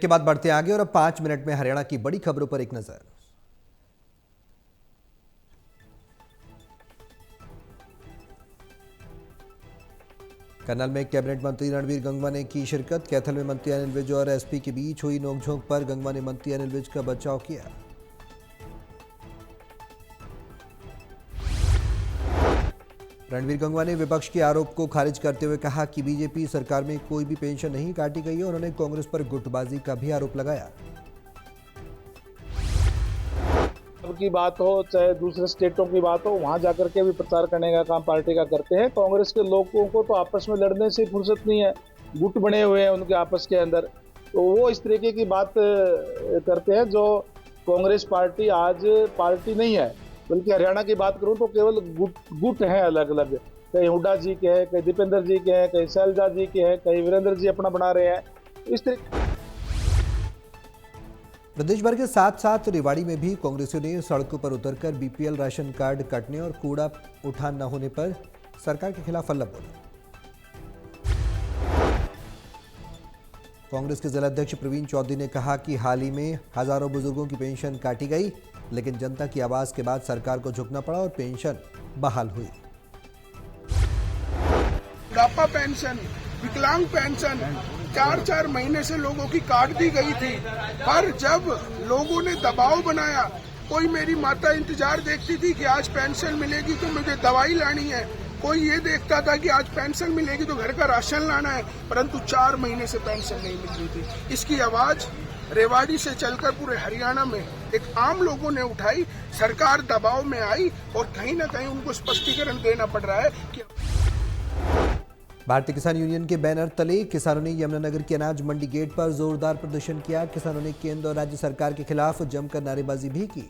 के बाद बढ़ते हैं आगे और अब 5 मिनट में हरियाणा की बड़ी खबरों पर एक नजर। करनाल में कैबिनेट मंत्री रणवीर गंगवा ने की शिरकत। कैथल में मंत्री अनिल विज और एसपी के बीच हुई नोकझोंक पर गंगवा ने मंत्री अनिल विज का बचाव किया। रणवीर गंगवा ने विपक्ष के आरोप को खारिज करते हुए कहा कि बीजेपी सरकार में कोई भी पेंशन नहीं काटी गई है। उन्होंने कांग्रेस पर गुटबाजी का भी आरोप लगाया। की बात हो चाहे दूसरे स्टेटों की बात हो, वहां जाकर के भी प्रचार करने का काम पार्टी का करते हैं। कांग्रेस के लोगों को तो आपस में लड़ने से फुर्सत नहीं है, गुट बने हुए हैं उनके आपस के अंदर, तो वो इस तरीके की बात करते हैं। जो कांग्रेस पार्टी आज पार्टी नहीं है, बल्कि हरियाणा की बात करूं तो केवल गुट हैं अलग अलग। कहीं हुड्डा जी के हैं, कहीं दीपेंद्र जी के हैं, कहीं शैलजा जी के हैं, कहीं वीरेंद्र जी अपना बना रहे हैं। इस तरीके प्रदेश भर के साथ साथ रेवाड़ी में भी कांग्रेसियों ने सड़कों पर उतरकर बीपीएल राशन कार्ड कटने और कूड़ा उठान न होने पर सरकार के खिलाफ हल्ला बोला। कांग्रेस के जिलाध्यक्ष प्रवीण चौधरी ने कहा कि हाल ही में हजारों बुजुर्गों की पेंशन काटी गई, लेकिन जनता की आवाज के बाद सरकार को झुकना पड़ा और पेंशन बहाल हुई। बुढ़ापा पेंशन, विकलांग पेंशन 4-4 महीने से लोगों की काट दी गई थी, पर जब लोगों ने दबाव बनाया, कोई मेरी माता इंतजार देखती थी कि आज पेंशन मिलेगी तो मुझे दवाई लानी है, कोई ये देखता था कि आज पेंशन मिलेगी तो घर का राशन लाना है, परंतु 4 महीने से पेंशन नहीं मिल रही थी। इसकी आवाज रेवाड़ी से चलकर पूरे हरियाणा में एक आम लोगों ने उठाई, सरकार दबाव में आई और कहीं ना कहीं उनको स्पष्टीकरण देना पड़ रहा है कि भारतीय किसान यूनियन के बैनर तले किसानों ने यमुनानगर की अनाज मंडी गेट पर जोरदार प्रदर्शन किया। किसानों ने केंद्र और राज्य सरकार के खिलाफ जमकर नारेबाजी भी की।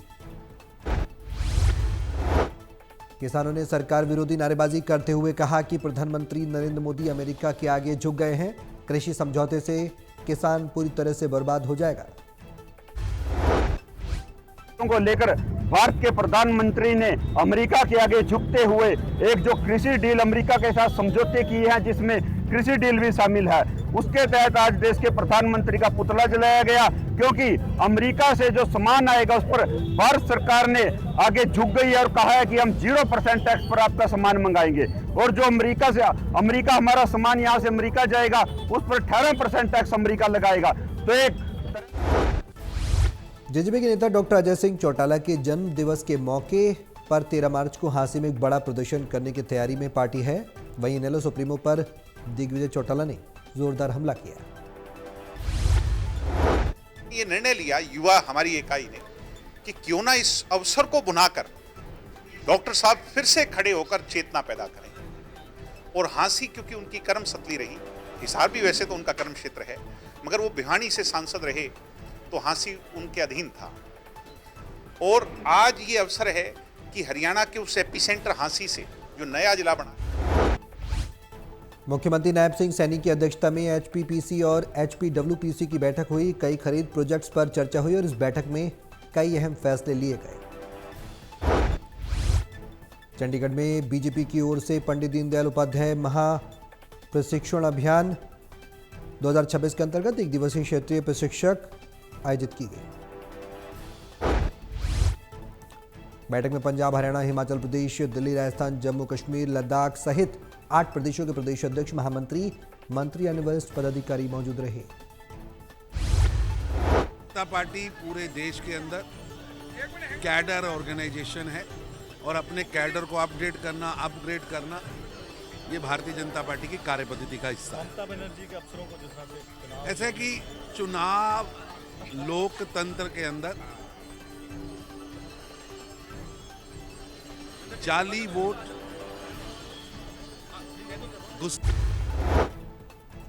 किसानों ने सरकार विरोधी नारेबाजी करते हुए कहा कि प्रधानमंत्री नरेंद्र मोदी अमेरिका के आगे झुक गए हैं। कृषि समझौते से किसान पूरी तरह से बर्बाद हो जाएगा। को लेकर भारत के प्रधानमंत्री ने अमेरिका के आगे झुकते हुए एक जो कृषि डील अमेरिका के साथ समझौते किए हैं, जिसमें कृषि डील भी शामिल है, उसके तहत आज देश के प्रधानमंत्री का पुतला जलाया गया, क्योंकि अमेरिका से जो सामान आएगा उस पर भारत सरकार ने आगे झुक गई है और कहा है कि हम 0% टैक्स पर आपका सामान मंगाएंगे, और जो अमेरिका हमारा सामान यहाँ से अमेरिका जाएगा उस पर 18% टैक्स अमेरिका लगाएगा। तो एक जेजेपी के नेता डॉक्टर अजय सिंह चौटाला के जन्म दिवस के मौके पर 13 मार्च को हांसी में एक बड़ा प्रदर्शन करने की तैयारी में पार्टी है। वहीं इनेलो सुप्रीमो पर दिग्विजय चौटाला ने जोरदार हमला किया। ये निर्णय लिया युवा हमारी इकाई ने कि क्यों ना इस अवसर को बुनाकर डॉक्टर साहब फिर से खड़े होकर चेतना पैदा करें। और हांसी क्योंकि उनकी कर्म सतली रही, हिसार भी वैसे तो उनका कर्म क्षेत्र है, मगर वो भिवानी से सांसद रहे तो हांसी उनके अधीन था। और आज ये अवसर है कि हरियाणा के उस एपिसेंटर हांसी से जो नया जिला बना। मुख्यमंत्री नायब सिंह सैनी की अध्यक्षता में एचपीपीसी और एचपीडब्ल्यूपीसी की बैठक हुई। कई खरीद प्रोजेक्ट्स पर चर्चा हुई और इस बैठक में कई अहम फैसले लिए गए। चंडीगढ़ में बीजेपी की ओर से पंडित दीनदयाल उपाध्याय महा प्रशिक्षण अभियान 2026 के अंतर्गत एक दिवसीय क्षेत्रीय प्रशिक्षक आयोजित की गई। बैठक में पंजाब, हरियाणा, हिमाचल प्रदेश, दिल्ली, राजस्थान, जम्मू कश्मीर, लद्दाख सहित 8 प्रदेशों के प्रदेश अध्यक्ष, महामंत्री, मंत्री, अन्य वरिष्ठ पदाधिकारी मौजूद रहे। जनता पार्टी पूरे देश के अंदर कैडर ऑर्गेनाइजेशन है और अपने कैडर को अपडेट करना, अपग्रेड करना, ये भारतीय जनता पार्टी की कार्यपद्धति का हिस्सा है। ऐसा कि चुनाव लोकतंत्र के अंदर जाली वोट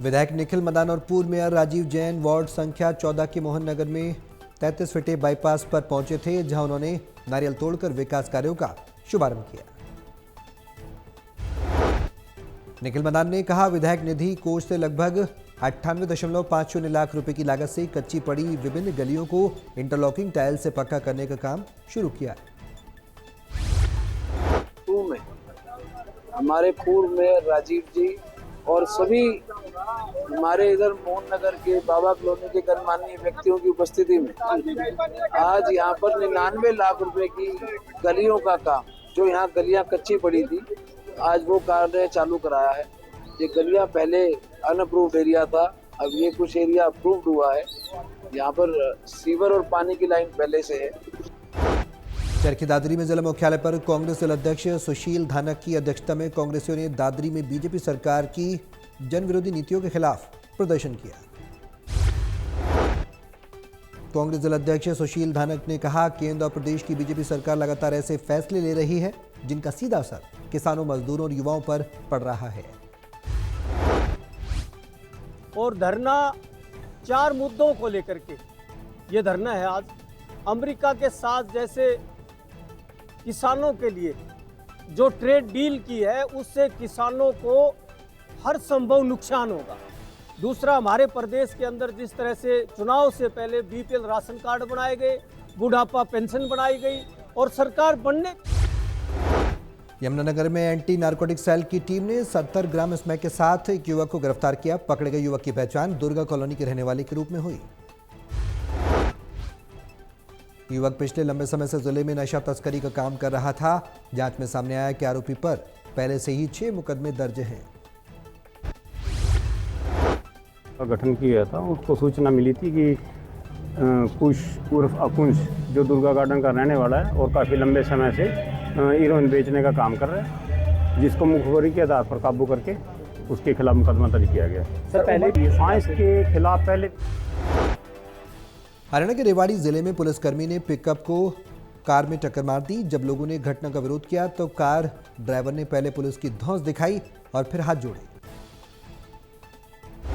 विधायक निखिल मदान और पूर्व मेयर राजीव जैन वार्ड संख्या 14 के मोहन नगर में 33 फीटे बाईपास पर पहुंचे थे, जहां उन्होंने नारियल तोड़कर विकास कार्यों का शुभारंभ किया। निखिल मदान ने कहा, विधायक निधि कोष से लगभग 98.50 लाख रुपए की लागत से कच्ची पड़ी विभिन्न गलियों को इंटरलॉकिंग टाइल से पक्का करने का काम शुरू किया है। हमारे पूर्व मेयर राजीव जी और सभी हमारे इधर मोहन नगर के बाबा कॉलोनी के गणमान्य व्यक्तियों की उपस्थिति में आज यहाँ पर 99 लाख रुपए की गलियों का काम, जो यहाँ गलियां कच्ची पड़ी थी, आज वो कार्य चालू कराया है। ये गलियां पहले अनअप्रूव्ड एरिया था, अब ये कुछ एरिया अप्रूव्ड हुआ है। यहाँ पर सीवर और पानी की लाइन पहले से है। चरखी दादरी में जिला मुख्यालय पर कांग्रेस जिला अध्यक्ष सुशील धानक की अध्यक्षता में कांग्रेसियों ने दादरी में बीजेपी सरकार की जन विरोधी नीतियों के खिलाफ प्रदर्शन किया। कांग्रेस जिला अध्यक्ष सुशील धानक ने कहा, केंद्र और प्रदेश की बीजेपी सरकार लगातार ऐसे फैसले ले रही है जिनका सीधा असर किसानों, मजदूरों और युवाओं पर पड़ रहा है। और धरना 4 मुद्दों को लेकर के ये धरना है आज। अमेरिका के साथ जैसे किसानों के लिए जो ट्रेड डील की है, उससे किसानों को हर संभव नुकसान होगा। दूसरा, हमारे प्रदेश के अंदर जिस तरह से चुनाव से पहले बीपीएल राशन कार्ड बनाए गए, बुढ़ापा पेंशन बनाई गई और सरकार बनने। यमुनानगर में एंटी नारकोटिक सेल की टीम ने 70 ग्राम स्मैक के साथ एक युवक को गिरफ्तार किया। पकड़े गए युवक की पहचान दुर्गा कॉलोनी के रहने वाले के रूप में हुई। युवक पिछले लंबे समय से जिले में नशा तस्करी का काम कर रहा था। जांच में सामने आया कि आरोपी पर पहले से ही 6 मुकदमे दर्ज हैं। गठन किया था, उसको सूचना मिली थी कि कुश उर्फ अकुंश, जो दुर्गा गार्डन का रहने वाला है और काफ़ी लंबे समय से हीरोइन बेचने का काम कर रहा है, जिसको मुखबिरी के आधार पर काबू करके उसके खिलाफ मुकदमा दर्ज किया गया। सर, पहले साइंस के खिलाफ पहले हरियाणा के रेवाड़ी जिले में पुलिसकर्मी ने पिकअप को कार में टक्कर मार दी। जब लोगों ने घटना का विरोध किया तो कार ड्राइवर ने पहले पुलिस की धौंस दिखाई और फिर हाथ जोड़े।